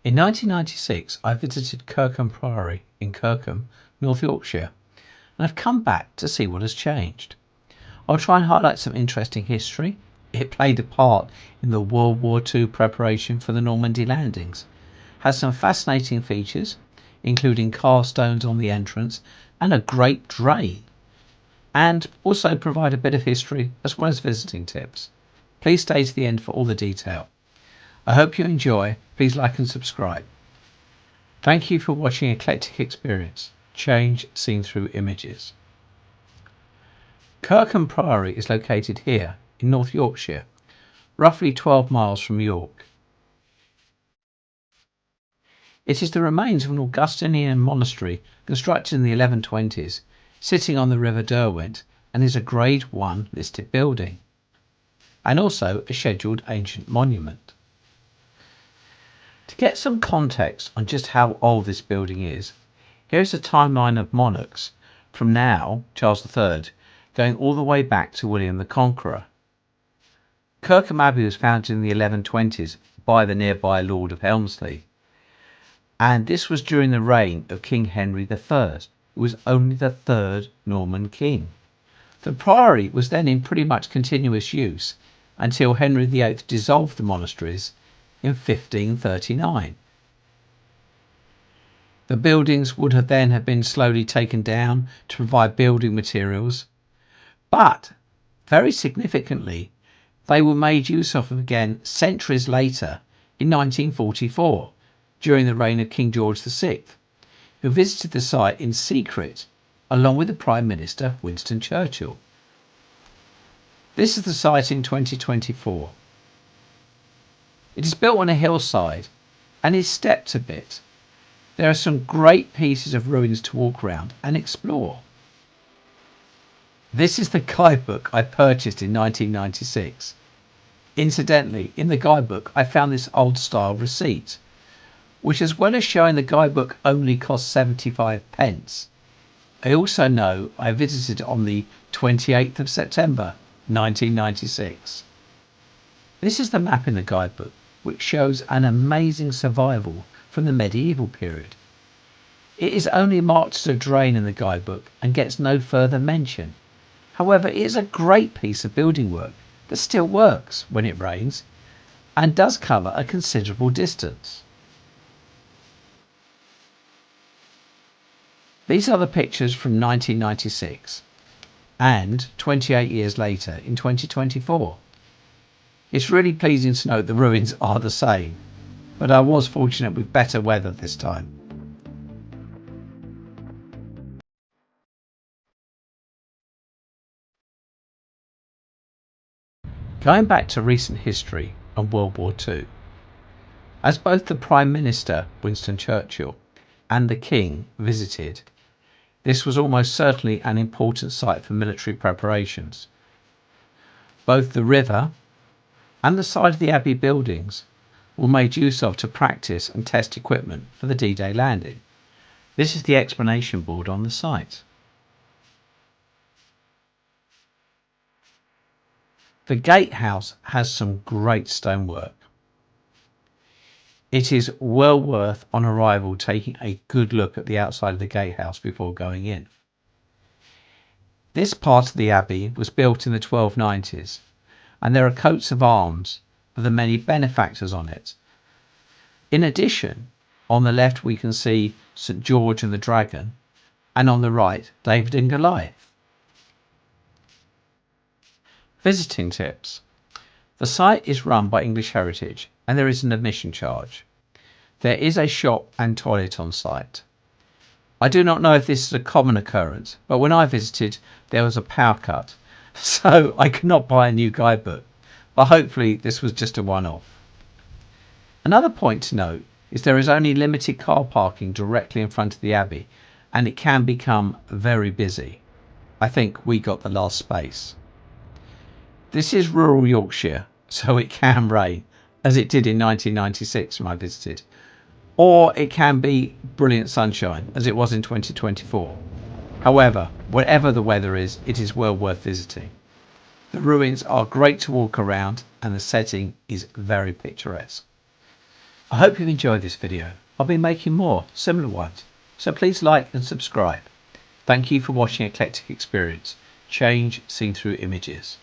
In 1996, I visited Kirkham Priory in Kirkham, North Yorkshire, and I've come back to see what has changed. I'll try and highlight some interesting history. It played a part in the World War II preparation for the Normandy landings, has some fascinating features, including car stones on the entrance and a great drain, and also provide a bit of history as well as visiting tips. Please stay to the end for all the detail. I hope you enjoy. Please like and subscribe. Thank you for watching Eclectic Experience, change seen through images. Kirkham Priory is located here in North Yorkshire, roughly 12 miles from York. It is the remains of an Augustinian Monastery constructed in the 1120s, sitting on the River Derwent, and is a Grade 1 listed building, and also a scheduled ancient monument. To get some context on just how old this building is, here's a timeline of monarchs from now, Charles III, going all the way back to William the Conqueror. Kirkham Abbey was founded in the 1120s by the nearby Lord of Helmsley, and this was during the reign of King Henry III, who was only the third Norman king. The priory was then in pretty much continuous use until Henry VIII dissolved the monasteries in 1539. The buildings would have been slowly taken down to provide building materials, but very significantly they were made use of again centuries later in 1944 during the reign of King George VI, who visited the site in secret along with the Prime Minister Winston Churchill. This is the site in 2024. It is built on a hillside and is stepped a bit. There are some great pieces of ruins to walk around and explore. This is the guidebook I purchased in 1996. Incidentally, in the guidebook I found this old style receipt, which as well as showing the guidebook only cost 75p. I also know I visited on the 28th of September 1996. This is the map in the guidebook, which shows an amazing survival from the medieval period. It is only marked as a drain in the guidebook and gets no further mention. However, it is a great piece of building work that still works when it rains and does cover a considerable distance. These are the pictures from 1996 and 28 years later in 2024. It's really pleasing to note the ruins are the same, but I was fortunate with better weather this time. Going back to recent history and World War II, as both the Prime Minister Winston Churchill and the King visited, this was almost certainly an important site for military preparations. Both the river and the side of the Abbey buildings were made use of to practice and test equipment for the D-Day landing. This is the explanation board on the site. The gatehouse has some great stonework. It is well worth on arrival taking a good look at the outside of the gatehouse before going in. This part of the Abbey was built in the 1290s, and there are coats of arms of the many benefactors on it. In addition, on the left we can see St George and the Dragon, and on the right David and Goliath. Visiting tips. The site is run by English Heritage and there is an admission charge. There is a shop and toilet on site. I do not know if this is a common occurrence, but when I visited there was a power cut, so I could not buy a new guidebook, but hopefully this was just a one-off. Another point to note is there is only limited car parking directly in front of the Abbey, and it can become very busy. I think we got the last space. This is rural Yorkshire, so it can rain, as it did in 1996 when I visited, or it can be brilliant sunshine, as it was in 2024. However, whatever the weather is, it is well worth visiting. The ruins are great to walk around and the setting is very picturesque. I hope you've enjoyed this video. I'll be making more similar ones, so please like and subscribe. Thank you for watching Eclectic Experience, change seen through images.